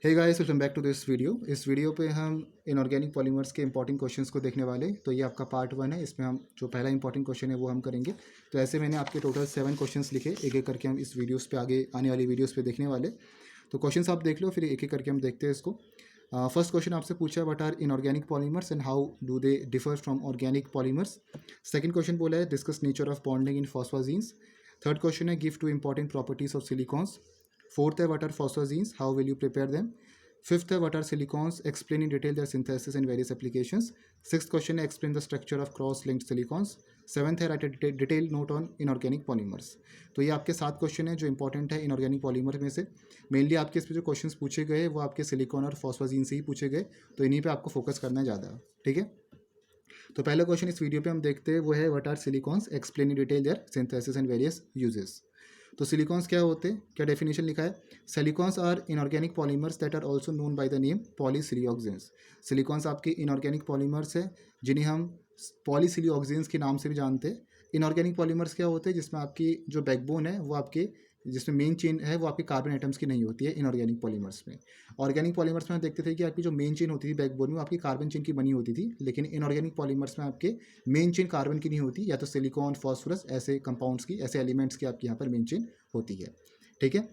Hey guys, welcome back to this video. इस video पे हम इनऑर्गेनिक पॉलीमर्स के इंपॉर्टेंट क्वेश्चंस को देखने वाले। तो ये आपका पार्ट 1 है। इसमें हम जो पहला इंपॉर्टेंट क्वेश्चन है वो हम करेंगे। तो ऐसे मैंने आपके टोटल 7 क्वेश्चंस लिखे, एक एक करके हम इस वीडियोस पे आगे आने वाली वीडियोस पे देखने वाले। तो क्वेश्चंस आप देख लो, फिर एक एक करके हम देखते हैं इसको। फर्स्ट क्वेश्चन आपसे पूछा है, what are inorganic polymers and how do they differ from organic polymers. Second question बोला है, discuss nature of bonding in phosphazenes. Third question है, give two important properties of silicones. Fourth है, what are phosphazenes, how will you prepare them. Fifth है, what are silicones, explain in detail their synthesis and various applications. Sixth question है, explain the structure of cross linked silicones. Seventh है, right a detail note on inorganic polymers. तो ये आपके 7 question है जो important है inorganic polymer में से। मेनली आपके इसमें जो क्वेश्चंस पूछे गए वो आपके सिलिकॉन और फॉस्फोजीन से ही पूछे गए, तो इन्हीं पे आपको फोकस करना है ज़्यादा। ठीक है, तो पहला क्वेश्चन इस वीडियो पे हम देखते हैं वो है, what are silicones, explain in detail their synthesis and various uses. तो सिलिकॉन्स क्या होते हैं, क्या डेफिनेशन लिखा है। Silicones are inorganic polymers that are also known by the name polysiloxanes. Silicones आपके इनऑर्गेनिक पॉलीमर्स है जिन्हें हम पॉलीसिलिऑक्सेन्स के नाम से भी जानते हैं। इनऑर्गेनिक पॉलीमर्स क्या होते हैं, जिसमें आपकी जो बैकबोन है वो आपके, जिसमें मेन चेन है वो आपके कार्बन एटम्स की नहीं होती है इनऑर्गेनिक पॉलीमर्स में। ऑर्गेनिक पॉलीमर्स में हम देखते थे कि आपकी जो मेन चेन होती थी बैकबोन में वो आपकी कार्बन चेन की बनी होती थी, लेकिन इनऑर्गेनिक पॉलीमर्स में आपके मेन चेन कार्बन की नहीं होती, या तो सिलिकॉन, फॉस्फोरस ऐसे कंपाउंड्स की, ऐसे एलिमेंट्स की आपकी यहाँ पर मेन चेन होती है। ठीक है,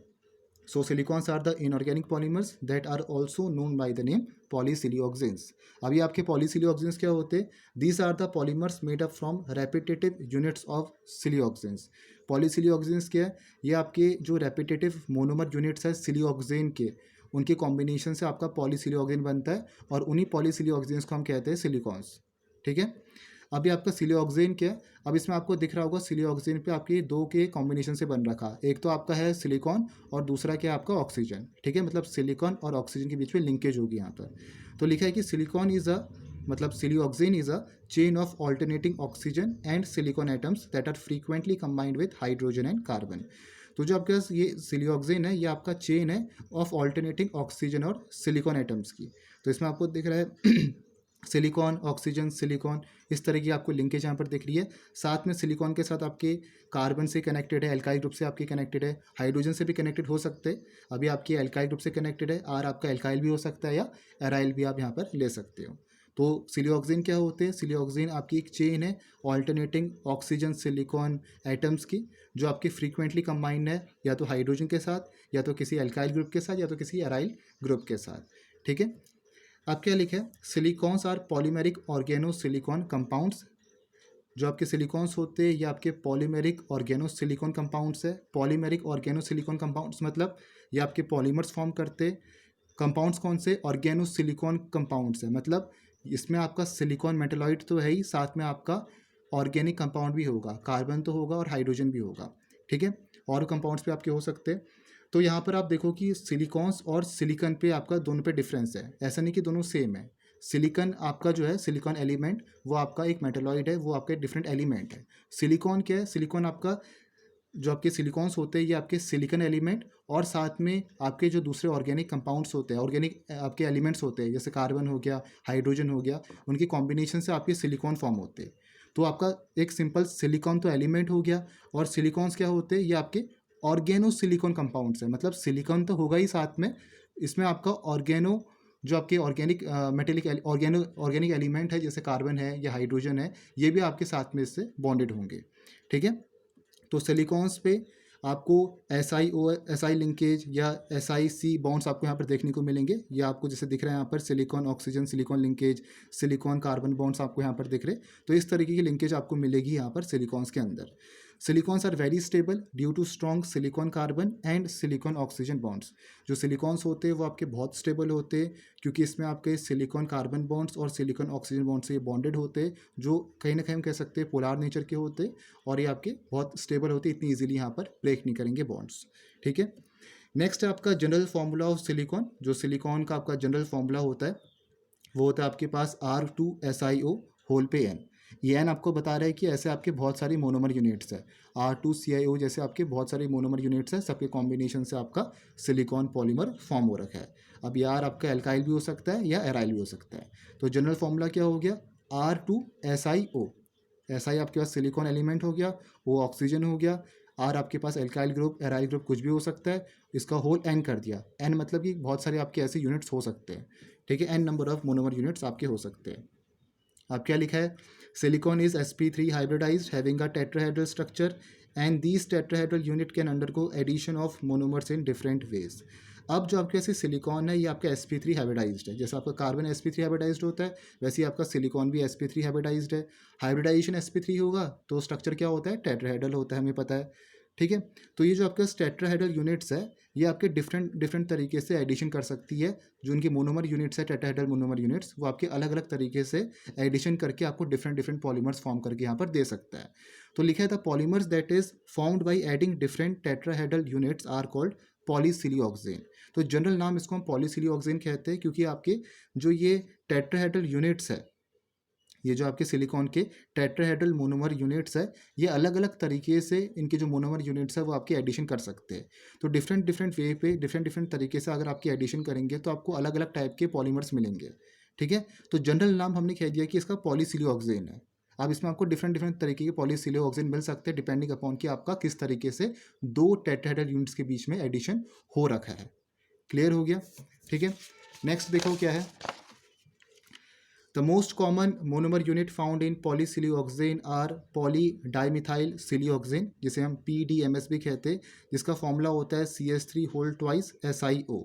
so silicones are the inorganic polymers that are also known by the name polysiloxanes. अभी आपके पॉलीसिलिऑक्सेन्स क्या होते हैं, these are the polymers made up from repetitive units of siloxanes. Polysiloxanes क्या है, ये आपके जो रेपिटेटिव मोनोमर यूनिट्स है सिलिऑक्सेन के, उनके कॉम्बिनेशन से आपका पॉलीसिलिऑक्सेन बनता है, और उन्हीं पॉलीसिलिऑक्सेन्स को हम कहते हैं सिलिकॉन्स। ठीक है, अभी आपका सिलिऑक्सेन क्या है, अब इसमें आपको दिख रहा होगा सिलिऑक्सेन पे आपके दो के कॉम्बिनेशन से बन रखा, एक तो आपका है सिलिकॉन और दूसरा क्या है आपका ऑक्सीजन। ठीक है, मतलब सिलिकॉन और ऑक्सीजन के बीच में लिंकेज होगी यहाँ पर। तो लिखा है कि सिलिकॉन इज अ, मतलब siloxane is a chain of alternating oxygen and silicon atoms that are frequently combined with hydrogen and carbon. तो जो आपके पास ये सिलिऑक्सेन है, ये आपका चेन है ऑफ ऑल्टरनेटिंग ऑक्सीजन और सिलिकॉन एटम्स की। तो इसमें आपको दिख रहा है सिलिकॉन, ऑक्सीजन, सिलिकॉन, इस तरह की आपको लिंकेज यहाँ पर दिख रही है। साथ में सिलिकॉन के साथ आपके कार्बन से कनेक्टेड है, एल्काइल ग्रुप से आपके कनेक्टेड है, हाइड्रोजन से भी कनेक्टेड हो सकते हैं। अभी आपकी एल्काइल ग्रुप से कनेक्टेड है, आर आपका एल्काइल भी हो सकता है या एराइल भी आप यहाँ पर ले सकते हो। तो सिलिऑक्सेन क्या होते हैं, सिलिऑक्सेन आपकी एक चेन है ऑल्टरनेटिंग ऑक्सीजन सिलिकॉन एटम्स की, जो आपकी फ्रीक्वेंटली कंबाइंड है या तो हाइड्रोजन के साथ, या तो किसी एल्काइल ग्रुप के साथ, या तो किसी एराइल ग्रुप के साथ। ठीक है, अब क्या लिखा है, silicones are polymeric organo silicon compounds. जो आपके सिलिकॉन्स होते हैं ये आपके पॉलीमेरिक ऑर्गेनो सिलिकॉन कंपाउंड्स है। पॉलीमेरिक ऑर्गेनो सिलिकॉन कंपाउंड्स मतलब ये आपके पॉलीमर्स फॉर्म करते। कंपाउंड्स कौन से, ऑर्गेनो सिलिकॉन कंपाउंड्स है, मतलब इसमें आपका सिलिकॉन मेटेलॉइड तो है ही, साथ में आपका ऑर्गेनिक कंपाउंड भी होगा, कार्बन तो होगा और हाइड्रोजन भी होगा। ठीक है, और कंपाउंड्स पे आपके हो सकते हैं। तो यहाँ पर आप देखो कि सिलिकॉन्स और सिलिकॉन पे आपका दोनों पे डिफरेंस है, ऐसा नहीं कि दोनों सेम है। सिलिकॉन आपका जो है सिलिकॉन एलिमेंट वो आपका एक मेटेलॉइड है, वो आपका डिफरेंट एलिमेंट है। सिलिकॉन क्या है, सिलिकॉन आपका जो आपके सिलिकॉन्स होते हैं ये आपके सिलिकॉन एलिमेंट, और साथ में आपके जो दूसरे ऑर्गेनिक कंपाउंड्स होते हैं, ऑर्गेनिक आपके एलिमेंट्स होते हैं, जैसे कार्बन हो गया, हाइड्रोजन हो गया, उनकी कॉम्बिनेशन से आपके सिलिकॉन फॉर्म होते हैं। तो आपका एक सिंपल सिलिकॉन तो एलिमेंट हो गया, और सिलिकॉन्स क्या होते हैं, ये आपके ऑर्गेनो सिलिकॉन कंपाउंड्स है, मतलब सिलिकॉन तो होगा ही, साथ में इसमें आपका ऑर्गेनो जो आपके ऑर्गेनिक मेटेलिक ऑर्गेनिक एलिमेंट है, जैसे कार्बन है या हाइड्रोजन है, ये भी आपके साथ में इससे बॉन्डेड होंगे। ठीक है, तो सिलिकॉन्स पे आपको एस आई लिंकेज या SiC बॉन्ड्स आपको यहाँ पर देखने को मिलेंगे। ये आपको जैसे दिख रहा है यहाँ पर silicon oxygen silicon linkage, silicon carbon bonds आपको यहाँ पर दिख रहे। तो इस तरीके की लिंकेज आपको मिलेगी यहाँ पर सिलिकॉन्स के अंदर। Silicones are very stable due to strong silicon carbon and silicon oxygen bonds. जो सिलिकॉन्स होते हैं वो आपके बहुत स्टेबल होते हैं, क्योंकि इसमें आपके सिलिकॉन कार्बन बॉन्ड्स और सिलिकॉन ऑक्सीजन बॉन्ड्स से बॉन्डेड होते हैं, जो कहीं ना कहीं हम कह सकते हैं पोलार नेचर के होते हैं, और ये आपके बहुत स्टेबल होते हैं, इतनी ईजिली यहाँ पर ब्रेक नहीं करेंगे बॉन्ड्स। ठीक है, नेक्स्ट है आपका जनरल फॉर्मूला ऑफ सिलिकॉन। जो सिलिकॉन का आपका जनरल फॉर्मूला होता है वो होता है आपके पास R2SiO होल पे N। ये N आपको बता रहा है कि ऐसे आपके बहुत सारी मोनोमर यूनिट्स है, R2CiO जैसे आपके बहुत सारे मोनोमर यूनिट्स है, सबके कॉम्बिनेशन से आपका सिलिकॉन पॉलीमर फॉर्म हो रखा है। अब यार आपका एल्काइल भी हो सकता है या एराइल भी हो सकता है। तो जनरल फॉर्मूला क्या हो गया, R2SiO। SI आपके पास सिलिकॉन एलिमेंट हो गया, O ऑक्सीजन हो गया, आर आपके पास एल्काइल ग्रुप, एराइल ग्रुप कुछ भी हो सकता है, इसका होल एन कर दिया। एन मतलब कि बहुत सारे आपके ऐसे यूनिट्स हो सकते हैं, ठीक है, n number of monomer units आपके हो सकते हैं। अब क्या लिखा है, silicon is sp3 hybridized having a tetrahedral structure and these tetrahedral unit can undergo addition of monomers in different ways. अब जो आपके ऐसे सिलिकॉन है ये आपका sp3 हाइब्रिडाइज्ड है, जैसे आपका कार्बन sp3 हाइब्रिडाइज्ड होता है वैसे ही आपका सिलिकॉन भी sp3 हाइब्रिडाइज्ड है। हाइब्रिडाइजेशन sp3 होगा तो स्ट्रक्चर क्या होता है, टेट्राहेड्रल होता है, हमें पता है, ठीक है। तो ये जो आपके टेट्राहेड्रल यूनिट्स है ये आपके डिफरेंट डिफरेंट तरीके से एडिशन कर सकती है। जो उनकी मोनोमर यूनिट्स है टेट्राहेड्रल मोनोमर यूनिट्स, वो आपके अलग अलग तरीके से एडिशन करके आपको डिफरेंट डिफरेंट पॉलीमर्स फॉर्म करके यहाँ पर दे सकता है। तो लिखा है the polymers that is formed by adding different tetrahedral units are called polysiloxane. तो जनरल नाम इसको हम पॉलीसिलिऑक्सेन कहते हैं क्योंकि आपके जो ये टेट्राहेड्रल यूनिट्स है, ये जो आपके सिलिकॉन के टेट्राहेड्रल मोनोमर यूनिट्स है, ये अलग अलग तरीके से इनके जो मोनोमर यूनिट्स है वो आपके एडिशन कर सकते हैं। तो डिफरेंट डिफरेंट वे पे डिफरेंट डिफरेंट तरीके से अगर आपकी एडिशन करेंगे तो आपको अलग अलग टाइप के पॉलीमर्स मिलेंगे, ठीक है। तो जनरल नाम हमने कह दिया कि इसका पॉलीसिलिऑक्सेन है। अब इसमें आपको डिफरेंट डिफरेंट तरीके के पॉलीसिलिऑक्सेन मिल सकते हैं डिपेंडिंग अपॉन कि आपका किस तरीके से दो टेट्राहेड्रल यूनिट्स के बीच में एडिशन हो रखा है। क्लियर हो गया, ठीक है। नेक्स्ट देखो क्या है, the most common monomer unit found in polysiloxane are polydimethyl siloxane, जिसे हम PDMS भी कहते हैं, जिसका फॉर्मूला होता है CH3 होल ट्वाइस SiO।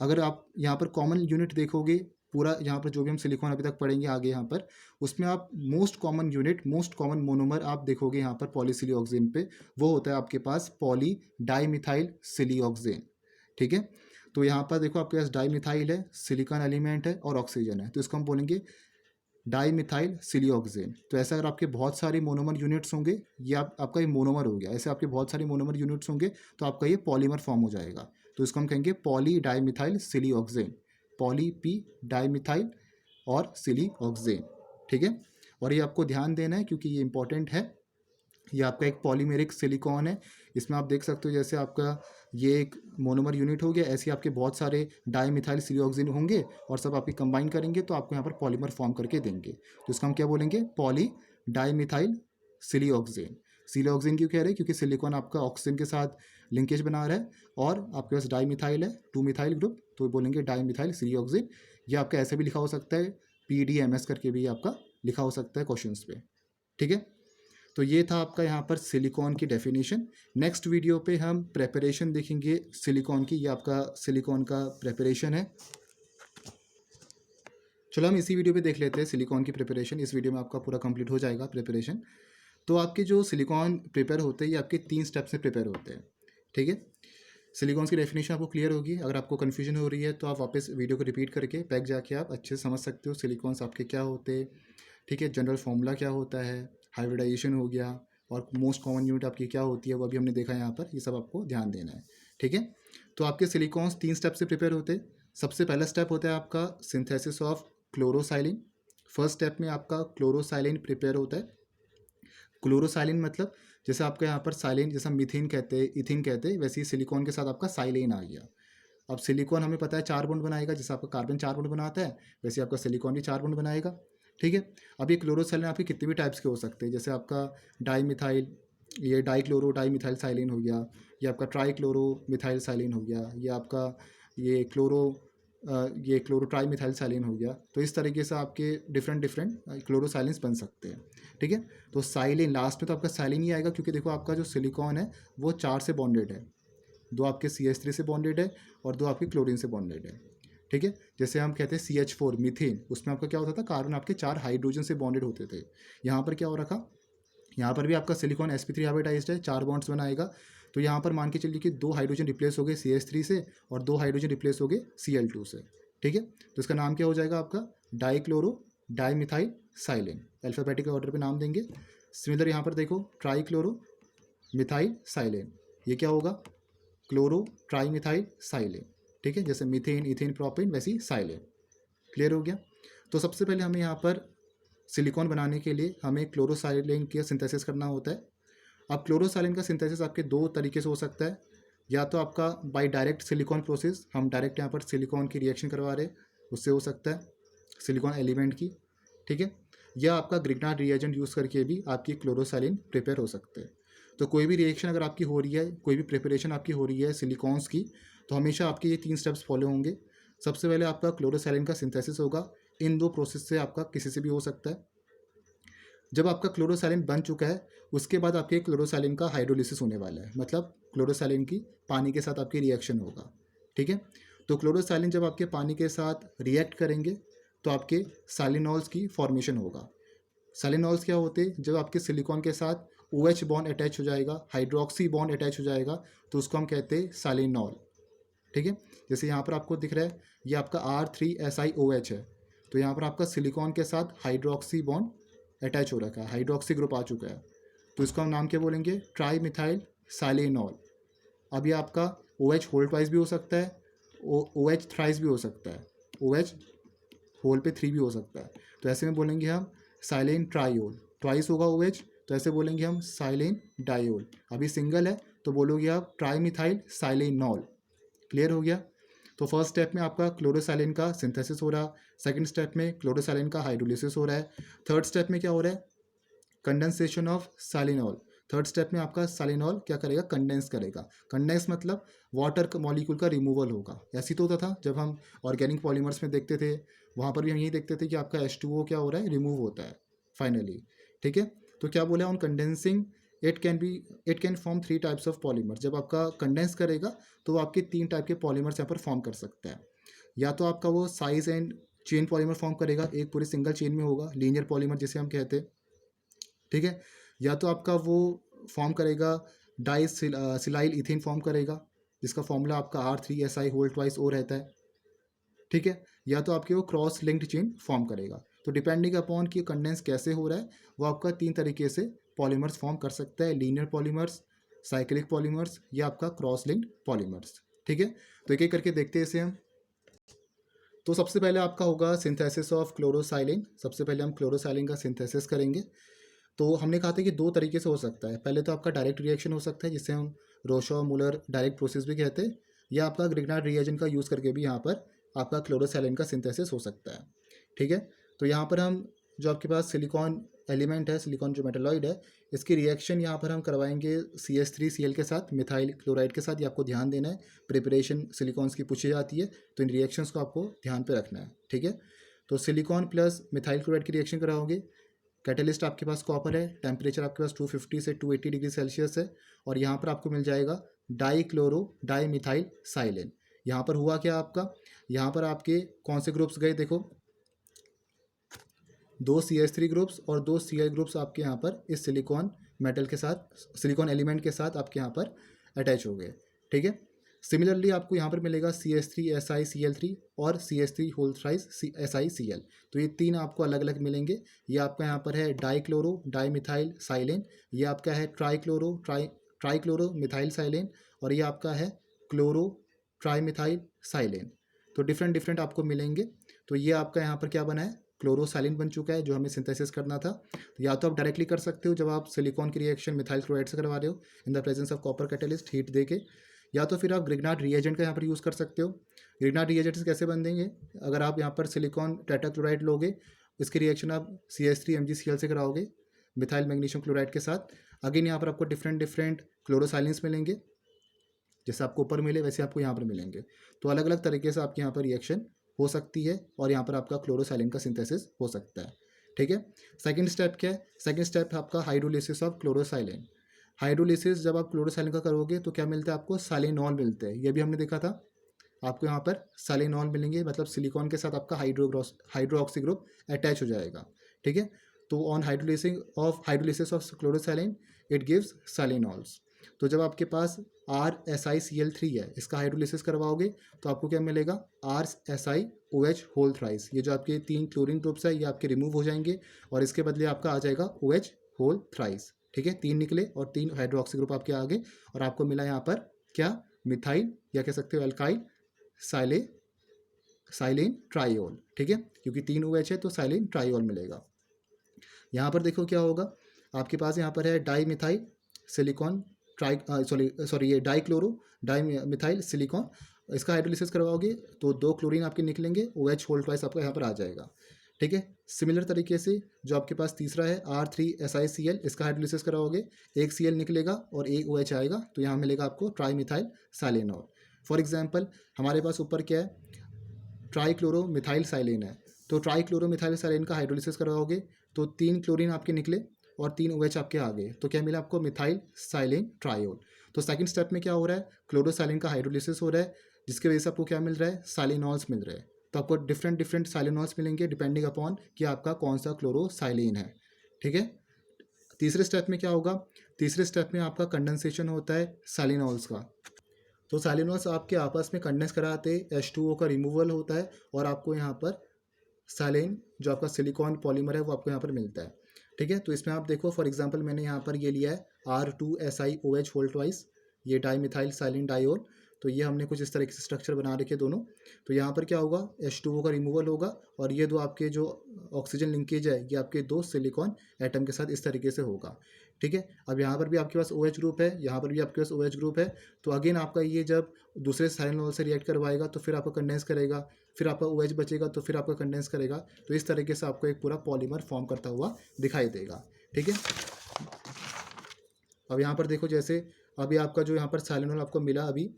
अगर आप यहाँ पर कॉमन यूनिट देखोगे पूरा, यहाँ पर जो भी हम सिलिकॉन अभी तक पढ़ेंगे आगे यहाँ पर, उसमें आप most common unit most common monomer आप देखोगे यहाँ पर पॉलीसिलिऑक्सेन पे, वो होता है आपके पास पॉलीडाइमिथाइल सिलिऑक्सेन, ठीक है। तो यहाँ पर देखो आपके पास डाइमिथाइल है, सिलिकॉन एलिमेंट है और ऑक्सीजन है, तो इसको हम बोलेंगे डाइमिथाइल सिलिऑक्सेन। तो ऐसा अगर आपके बहुत सारे मोनोमर यूनिट्स होंगे, ये आपका ये मोनोमर हो गया, ऐसे आपके बहुत सारे मोनोमर यूनिट्स होंगे तो आपका ये पॉलीमर फॉर्म हो जाएगा, तो इसको हम कहेंगे poly dimethyl siloxane, poly P dimethyl और सिलिऑक्सेन, ठीक है। और ये आपको ध्यान देना है क्योंकि ये इंपॉर्टेंट है। ये आपका एक पॉलीमेरिक सिलिकॉन है, इसमें आप देख सकते हो जैसे आपका ये एक मोनोमर यूनिट हो गया, ऐसे आपके बहुत सारे डाइमिथाइल सिलिऑक्सेन होंगे और सब आपके कंबाइन करेंगे तो आपको यहाँ पर पॉलीमर फॉर्म करके देंगे, तो इसका हम क्या बोलेंगे, पॉली डाइमिथाइल सिलिऑक्सेन। सिलिऑक्सेन क्यों कह रहे हैं, क्योंकि सिलिकॉन आपका ऑक्सीजन के साथ लिंकेज बना रहा है और आपके पास डाइमिथाइल है 2 मिथाइल ग्रुप, तो बोलेंगे डाइमिथाइल सिलिऑक्सेन। ये आपका ऐसे भी लिखा हो सकता है PDMS करके भी आपका लिखा हो सकता है क्वेश्चंस पे, ठीक है। तो ये था आपका यहाँ पर सिलिकॉन की डेफिनेशन। नेक्स्ट वीडियो पे हम प्रेपरेशन देखेंगे सिलिकॉन की, ये आपका सिलिकॉन का प्रेपरेशन है। चलो हम इसी वीडियो पे देख लेते हैं सिलिकॉन की प्रिपरेशन, इस वीडियो में आपका पूरा कंप्लीट हो जाएगा प्रिपरेशन। तो आपके जो सिलिकॉन प्रिपेयर होते हैं ये आपके 3 स्टेप से प्रिपेयर होते हैं, ठीक है। सिलिकॉन्स की डेफिनेशन आपको क्लियर होगी, अगर आपको कन्फ्यूजन हो रही है तो आप वापस वीडियो को रिपीट करके बैक जाके आप अच्छे से समझ सकते हो सिलिकॉन्स आपके क्या होते हैं, ठीक है। जनरल फॉर्मूला क्या होता है, हाइब्रिडाइजेशन हो गया और मोस्ट कॉमन यूनिट आपकी क्या होती है वो अभी हमने देखा है यहाँ पर, ये सब आपको ध्यान देना है, ठीक है। तो आपके सिलिकॉन्स 3 स्टेप से प्रिपेयर होते हैं। सबसे पहला स्टेप होता है आपका सिंथेसिस ऑफ क्लोरोसाइलिन। फर्स्ट स्टेप में आपका क्लोरोसाइलिन प्रिपेयर होता है। क्लोरोसाइलिन मतलब जैसे आपका यहाँ पर साइलिन, जैसा मीथेन कहते हैं, इथिन कहते हैं, वैसे ही सिलिकॉन के साथ आपका साइलेन आ गया। अब सिलिकॉन हमें पता है 4 बॉन्ड बनाएगा, जैसे आपका कार्बन 4 बॉन्ड बनाता है वैसे आपका सिलिकॉन भी 4 बॉन्ड बनाएगा, ठीक है। अब ये क्लोरोसाइलिन आपके कितने भी टाइप्स के हो सकते हैं, जैसे आपका डाईमिथाइल, ये डाईक्लोरो डाईमिथाइल साइलिन हो गया, ये आपका ट्राईक्लोरो मिथाइल साइलिन हो गया, ये आपका ये क्लोरो ट्राई मिथाइल साइलिन हो गया। तो इस तरीके से आपके डिफरेंट डिफरेंट क्लोरोसाइलिन्स बन सकते हैं, ठीक है। तो साइलिन लास्ट में तो आपका साइलिन ही आएगा क्योंकि देखो आपका जो सिलिकॉन है वो 4 से बॉन्डेड है, 2 आपके CH3 से बॉन्डेड है और 2 आपके क्लोरीन से बॉन्डेड है, ठीक है। जैसे हम कहते हैं CH4 मीथेन, उसमें आपका क्या होता था, कार्बन आपके 4 हाइड्रोजन से बॉन्डेड होते थे। यहाँ पर क्या हो रखा, यहाँ पर भी आपका सिलिकॉन sp3 हाइब्रिडाइज्ड है, 4 बॉन्ड्स बनाएगा। तो यहाँ पर मान के चलिए कि 2 हाइड्रोजन रिप्लेस हो गए CH3 से और 2 हाइड्रोजन रिप्लेस हो गए Cl2 से, ठीक है। तो इसका नाम क्या हो जाएगा आपका डाईक्लोरो डाईमिथाइल साइलिन, अल्फाबेटिक ऑर्डर पे नाम देंगे। सिमिलर यहाँ पर देखो ट्राईक्लोरो मिथाइल साइलिन, ये क्या होगा क्लोरो ट्राईमिथाइल साइलिन, ठीक है। जैसे मीथेन इथेन प्रोपेन वैसे ही साइलिन। क्लियर हो गया। तो सबसे पहले हमें यहाँ पर सिलिकॉन बनाने के लिए हमें क्लोरोसाइलिन का सिंथेसिस करना होता है। अब क्लोरोसाइलिन का सिंथेसिस आपके 2 तरीके से हो सकता है, या तो आपका बाय डायरेक्ट सिलिकॉन प्रोसेस, हम डायरेक्ट यहाँ पर सिलिकॉन की रिएक्शन करवा रहे हैं उससे हो सकता है सिलिकॉन एलिमेंट की, ठीक है। या आपका ग्रिग्नार्ड रिएजेंट यूज़ करके भी आपकी क्लोरोसाइलिन प्रिपेयर हो सकते हैं। तो कोई भी रिएक्शन अगर आपकी हो रही है, कोई भी प्रिपरेशन आपकी हो रही है सिलिकॉन्स की, तो हमेशा आपके ये 3 स्टेप्स फॉलो होंगे। सबसे पहले आपका क्लोरोसैलिन का सिंथेसिस होगा। इन 2 प्रोसेस से आपका किसी से भी हो सकता है। जब आपका क्लोरोसैलिन बन चुका है, उसके बाद आपके क्लोरोसैलिन का हाइड्रोलिसिस होने वाला है, मतलब क्लोरोसैलिन की पानी के साथ आपकी रिएक्शन होगा। ठीक है, तो क्लोरोसैलिन जब आपके पानी के साथ रिएक्ट करेंगे तो आपके सैलिनॉल्स की फॉर्मेशन होगा। सैलिनॉल्स क्या होते हैं? जब आपके सिलिकॉन के साथ OH बॉन्ड अटैच हो जाएगा, हाइड्रोक्सी बॉन्ड अटैच हो जाएगा, तो उसको हम कहते हैं सैलिनॉल। ठीक है, जैसे यहाँ पर आपको दिख रहा है, ये आपका R3SiOH है, तो यहाँ पर आपका सिलिकॉन के साथ हाइड्रोक्सी बॉन्ड अटैच हो रखा है, हाइड्रोक्सी ग्रुप आ चुका है, तो इसको हम नाम क्या बोलेंगे? Tri methyl silanol. अब ये आपका OH होल ट्वाइस भी हो सकता है, OH थ्राइस भी हो सकता है, OH होल पे 3 भी हो सकता है, तो ऐसे में बोलेंगे हम साइलेन ट्राइओल। ट्वाइस होगा OH, तो ऐसे बोलेंगे हम साइलेन डाइओल। अभी सिंगल है तो बोलोगे आप ट्राई मिथाइल साइलेनॉल। क्लियर हो गया? तो फर्स्ट स्टेप में आपका क्लोरोसैलिन का सिंथेसिस हो रहा, सेकंड स्टेप में क्लोरोसैलिन का हाइड्रोलिसिस हो रहा है, थर्ड स्टेप में क्या हो रहा है? Condensation of silanol. Third step में आपका सैलिनॉल क्या करेगा? कंडेंस करेगा। कंडेंस मतलब वाटर मॉलिक्यूल का रिमूवल होगा। ऐसी तो होता था जब हम ऑर्गेनिक पॉलीमर्स में देखते थे, वहाँ पर भी हम यही देखते थे कि आपका H2O क्या हो रहा है? रिमूव होता है फाइनली। ठीक है, तो क्या बोला? On condensing it can form 3 types of polymer. जब आपका कंडेंस करेगा तो वो आपके 3 टाइप के पॉलीमर्स यहाँ पर फॉर्म कर सकता है। या तो आपका वो size and chain polymer form करेगा, एक पूरी सिंगल चेन में होगा, लीनियर पॉलीमर जिसे हम कहते हैं। ठीक है, या तो आपका वो फॉर्म करेगा डाई सिलाइल इथेन फॉर्म करेगा, जिसका फॉर्मूला आपका R3SI होल ट्वाइस ओ रहता है। ठीक है, या तो आपके वो क्रॉस लिंक्ड चेन फॉर्म करेगा। तो डिपेंडिंग अपॉन कि कंडेंस कैसे हो रहा है, वो आपका 3 तरीके से पॉलीमर्स फॉर्म कर सकता है, लीनियर पॉलीमर्स, साइक्लिक पॉलीमर्स या आपका क्रॉस लिंक्ड पॉलीमर्स। ठीक है, तो एक एक करके देखते हैं इसे हम। तो सबसे पहले आपका होगा सिंथेसिस ऑफ क्लोरोसाइलिन। सबसे पहले हम क्लोरोसाइलिन का सिंथेसिस करेंगे। तो हमने कहा था कि 2 तरीके से हो सकता है। पहले तो आपका डायरेक्ट रिएक्शन हो सकता है, जिसे हम रोशॉ मुलर डायरेक्ट प्रोसेस भी कहते हैं, या आपका ग्रिग्नार्ड रिएजेंट का यूज़ करके भी यहाँ पर आपका क्लोरोसैलिन का सिंथेसिस हो सकता है। ठीक है, तो यहाँ पर हम जो आपके पास सिलिकॉन एलिमेंट है, सिलिकॉन जो मेटालॉइड है, इसकी रिएक्शन यहाँ पर हम करवाएंगे CH3Cl के साथ, मिथाइल क्लोराइड के साथ। ये आपको ध्यान देना है, प्रिपरेशन सिलिकॉन्स की पूछी जाती है, तो इन रिएक्शंस को आपको ध्यान पे रखना है। ठीक है, तो सिलिकॉन प्लस मिथाइल क्लोराइड की रिएक्शन कराओगे। कैटलिस्ट आपके पास कॉपर है, टेम्परेचर आपके पास 250 से 280 डिग्री सेल्सियस है, और यहाँ पर आपको मिल जाएगा डाई क्लोरो डाई मिथाइल साइलेन। यहाँ पर हुआ क्या आपका? यहाँ पर आपके कौन से ग्रुप्स गए? देखो, 2 CH3 ग्रुप्स और 2 Cl ग्रुप्स आपके यहाँ पर इस सिलिकॉन मेटल के साथ, सिलिकॉन एलिमेंट के साथ आपके यहाँ पर अटैच हो गए। ठीक है, सिमिलरली आपको यहाँ पर मिलेगा CH3SiCl3 और CH3 होल थ्राइस SiCl। तो ये 3 आपको अलग अलग मिलेंगे। ये आपका यहाँ पर है डाई क्लोरो डाई मिथाइल साइलेन, ये आपका है ट्राई क्लोरो मिथाइल साइलेन, और ये आपका है क्लोरो ट्राई मिथाइल साइलेन। तो डिफरेंट डिफरेंट आपको मिलेंगे। तो ये आपका यहाँ पर क्या बना है? क्लोरोसैलिन बन चुका है, जो हमें सिंथेसिस करना था। तो या तो आप डायरेक्टली कर सकते हो जब आप सिलिकॉन की रिएक्शन मिथाइल क्लोराइड से करवा रहे हो in the presence of copper catalyst heat दे के, या तो फिर आप ग्रिग्नार्ड रिएजेंट का यहाँ पर यूज़ कर सकते हो। ग्रिग्नार्ड रिएजेंट से कैसे बन देंगे? अगर आप यहाँ पर सिलिकॉन टेट्राक्लोराइड लोगे, इसकी रिएक्शन आप CH3MgCl से कराओगे मिथाइल मैग्नीशियम क्लोराइड के साथ। अगेन यहाँ पर आपको डिफरेंट डिफरेंट क्लोरोसाइलेंस मिलेंगे, जैसे आपको ऊपर मिले वैसे आपको यहाँ पर मिलेंगे। तो अलग अलग तरीके से आपके यहाँ पर रिएक्शन हो सकती है, और यहाँ पर आपका क्लोरोसाइलिन का सिंथेसिस हो सकता है। ठीक है, सेकंड स्टेप क्या है? सेकंड स्टेप है आपका हाइड्रोलिसिस ऑफ क्लोरोसाइलिन। हाइड्रोलिसिस जब आप क्लोरोसाइलिन का करोगे तो क्या मिलता है आपको? सैलिनॉल मिलते हैं। ये भी हमने देखा था, आपको यहाँ पर सैलिनॉल मिलेंगे, मतलब सिलिकॉन के साथ आपका हाइड्रोक्सी ग्रुप अटैच हो जाएगा। ठीक है, तो on hydrolysis of chlorosilane it gives silanols. तो जब आपके पास RSiCl3 है, इसका हाइड्रोलिसिस करवाओगे तो आपको क्या मिलेगा? RSiOH whole thrice. ये जो आपके 3 क्लोरीन ग्रुप्स है, ये आपके रिमूव हो जाएंगे, और इसके बदले आपका आ जाएगा OH होल थ्राइस। ठीक है, 3 निकले और 3 हाइड्रोक्सी ग्रुप आपके आगे, और आपको मिला यहाँ पर क्या? मिथाइल, या कह सकते हो अल्काइल साइलेन ट्राइओल। ठीक है, क्योंकि 3 OH है तो साइलेन ट्राइओल मिलेगा। यहाँ पर देखो क्या होगा, आपके पास यहाँ पर है डाई मिथाइल सिलिकॉन ये die chloro di methyl silicon. इसका हाइड्रोलिसिस करवाओगे तो 2 क्लोरीन आपके निकलेंगे, OH होल ट्वाइस आपका यहाँ पर आ जाएगा। ठीक है। सिमिलर तरीके से जो आपके पास तीसरा है R3SiCl, इसका हाइड्रोलिसिस कराओगे, एक Cl निकलेगा और एक OH आएगा, तो यहाँ मिलेगा आपको ट्राईमिथाइल साइलेनॉल। फॉर एग्जाम्पल हमारे पास ऊपर क्या है, ट्राईक्लोरोमिथाइल साइलेन है, तो ट्राईक्लोरोमिथाइल साइलेन का हाइड्रोलिसिस कराओगे तो 3 क्लोरीन आपके निकले और 3 OH आपके आ गए, तो क्या मिला आपको, मिथाइल साइलेन ट्रायोल। तो सेकंड स्टेप में क्या हो रहा है, क्लोरोसाइलिन का हाइड्रोलिसिस हो रहा है, जिसकी वजह से आपको क्या मिल रहा है, साइलेनॉल्स मिल रहे हैं। तो आपको डिफरेंट डिफरेंट साइलेनॉल्स मिलेंगे डिपेंडिंग अपॉन कि आपका कौन सा क्लोरोसाइलिन है। ठीक है। तीसरे स्टेप में क्या होगा, तीसरे स्टेप में आपका कंडेंसेशन होता है साइलेनॉल्स का। तो साइलेनॉल्स आपके आपस में कंडेंस कराते, H2O का रिमूवल होता है और आपको यहाँ पर साइलेन जो आपका सिलिकॉन पॉलीमर है वो आपको यहाँ पर मिलता है। ठीक है। तो इसमें आप देखो फॉर एग्जांपल मैंने यहाँ पर ये लिया है R2SiOH होल ट्वाइस, ये डाईमिथाइल साइलिन डायोल। तो ये हमने कुछ इस तरीके से स्ट्रक्चर बना रखे दोनों। तो यहाँ पर क्या होगा, H2O का रिमूवल होगा और ये दो आपके जो ऑक्सीजन लिंकेज है ये आपके दो सिलिकॉन एटम के साथ इस तरीके से होगा। ठीक है। अब यहाँ पर भी आपके पास OH ग्रुप है, यहाँ पर भी आपके पास OH ग्रुप है। तो अगेन आपका ये जब दूसरे साइलेनॉल से रिएक्ट करवाएगा तो फिर आपका कंडेंस करेगा, फिर आपका OH बचेगा तो फिर आपका कंडेंस करेगा। तो इस तरीके से आपको एक पूरा पॉलीमर फॉर्म करता हुआ दिखाई देगा। ठीक है। अब यहाँ पर देखो, जैसे अभी आपका जो यहाँ पर साइलेनॉल आपको मिला, अभी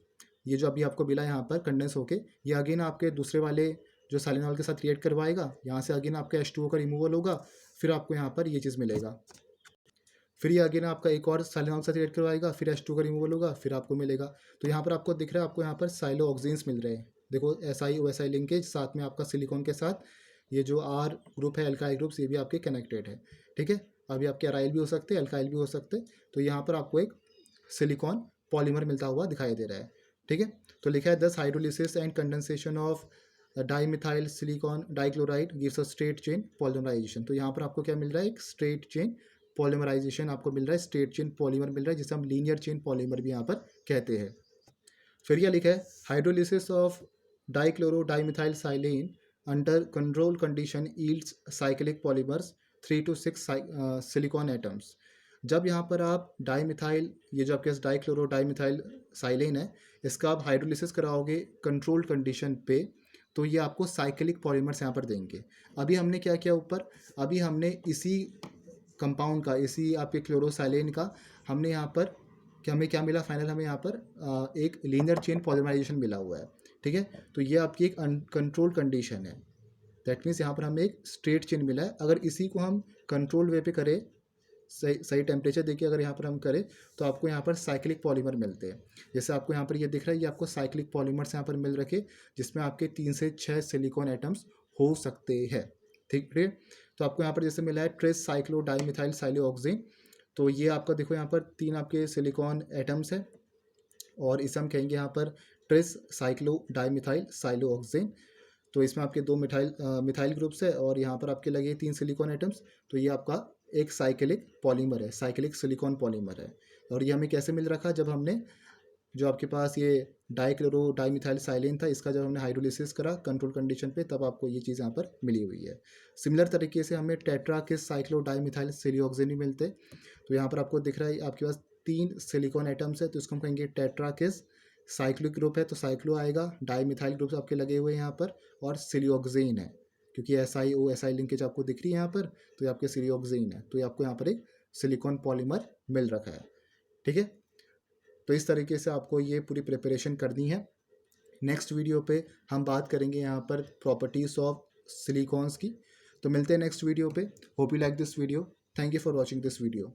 ये जो अभी आपको मिला यहाँ पर कंडेंस होके, ये अगेन आपके दूसरे वाले जो साइलेनॉल के साथ रिएक्ट करवाएगा, यहाँ से अगेन आपका H2O का रिमूवल होगा, फिर आपको यहाँ पर ये चीज़ मिलेगा। फिर ये अगेन आपका एक और साइलेनॉल के साथ रिएक्ट करवाएगा, फिर H2O का रिमूवल होगा, फिर आपको मिलेगा। तो यहाँ पर आपको दिख रहा है, आपको यहाँ पर साइलोऑक्सीन्स मिल रहे हैं। देखो SiO लिंकेज, साथ में आपका सिलिकॉन के साथ ये जो R ग्रुप है, एल्काइल ग्रुप्स, ये भी आपके कनेक्टेड है। ठीक है। अभी आपके अराइल भी हो सकते हैं, एल्काइल भी हो सकते हैं। तो यहाँ पर आपको एक सिलिकॉन पॉलीमर मिलता हुआ दिखाई दे रहा है। ठीक है। तो लिखा है this hydrolysis and condensation of dimethyl silicon dichloride gives a straight chain polymerization. तो यहाँ पर आपको क्या मिल रहा है, एक स्ट्रेट चेन पॉलीमराइजेशन आपको मिल रहा है, स्ट्रेट चेन पॉलीमर मिल रहा है, जिसे हम लीनियर चेन पॉलीमर भी यहाँ पर कहते हैं। फिर यह लिखा है hydrolysis of dichloro dimethyl silane under control condition yields cyclic polymers 3 to 6 silicon atoms. जब यहाँ पर आप डाईमिथाइल, ये जो आपके पास डाइक्लोरो डाईमिथाइल साइलेन है, इसका आप हाइड्रोलिसिस कराओगे कंट्रोल्ड कंडीशन पे, तो ये आपको साइक्लिक पॉलीमर्स यहाँ पर देंगे। अभी हमने क्या किया ऊपर, अभी हमने इसी कंपाउंड का, इसी आपके क्लोरोसाइलेन का, हमने यहाँ पर कि हमें क्या मिला फाइनल, हमें यहाँ पर एक लीनियर चेन पॉलीमराइजेशन मिला हुआ है। ठीक है। तो ये आपकी एक कंट्रोल कंडीशन है, दैट मीन्स यहाँ पर हमें एक स्ट्रेट चेन मिला है। अगर इसी को हम कंट्रोल वे पे करें, सही सही टेम्परेचर देखिए, अगर यहाँ पर हम करें तो आपको यहाँ पर साइक्लिक पॉलीमर मिलते हैं। जैसे आपको यहाँ पर ये दिख रहा है, ये आपको साइक्लिक पॉलीमर्स यहाँ पर मिल रखे, जिसमें आपके 3 से 6 सिलिकॉन एटम्स हो सकते हैं। ठीक है। तो आपको यहाँ पर जैसे मिला है ट्रेस साइक्लो डाईमिथाइल साइलोऑक्सीन, तो ये आपका देखो यहाँ पर 3 आपके सिलिकॉन एटम्स है और इसे हम कहेंगे यहाँ पर ट्रेस साइक्लो डाईमिथाइल साइलोऑक्सीन। तो इसमें आपके 2 मिथाइल ग्रुप्स है और यहाँ पर आपके लगे 3 सिलिकॉन एटम्स। तो ये आपका एक साइक्लिक पॉलीमर है, साइक्लिक सिलिकॉन पॉलीमर है। और ये हमें कैसे मिल रखा, जब हमने जो आपके पास ये डाइक्लोरो डाईमिथाइल साइलेन था, इसका जब हमने हाइड्रोलिसिस करा कंट्रोल कंडीशन पे, तब आपको ये चीज़ यहाँ पर मिली हुई है। सिमिलर तरीके से हमें टेट्रा के साइक्लो डाईमिथाइल सिलिऑक्सीन भी मिलते। तो यहाँ पर आपको दिख रहा है आपके पास 3 सिलिकॉन एटम्स है, तो इसको हम कहेंगे टेट्रा किस। साइक्लिक ग्रुप है तो साइक्लो आएगा, डाईमिथाइल ग्रुप्स आपके लगे हुए हैं यहाँ पर, और सिलिऑक्सीन है क्योंकि SiO लिंकेज आपको दिख रही है यहाँ पर, तो ये आपके सिलिऑक्सीन है। तो ये आपको यहाँ पर एक सिलिकॉन पॉलीमर मिल रखा है। ठीक है। तो इस तरीके से आपको ये पूरी प्रिपरेशन करनी है। नेक्स्ट वीडियो पे हम बात करेंगे यहाँ पर प्रॉपर्टीज़ ऑफ सिलिकॉन्स की। तो मिलते हैं नेक्स्ट वीडियो पे। Hope you like this video. Thank you for watching this video.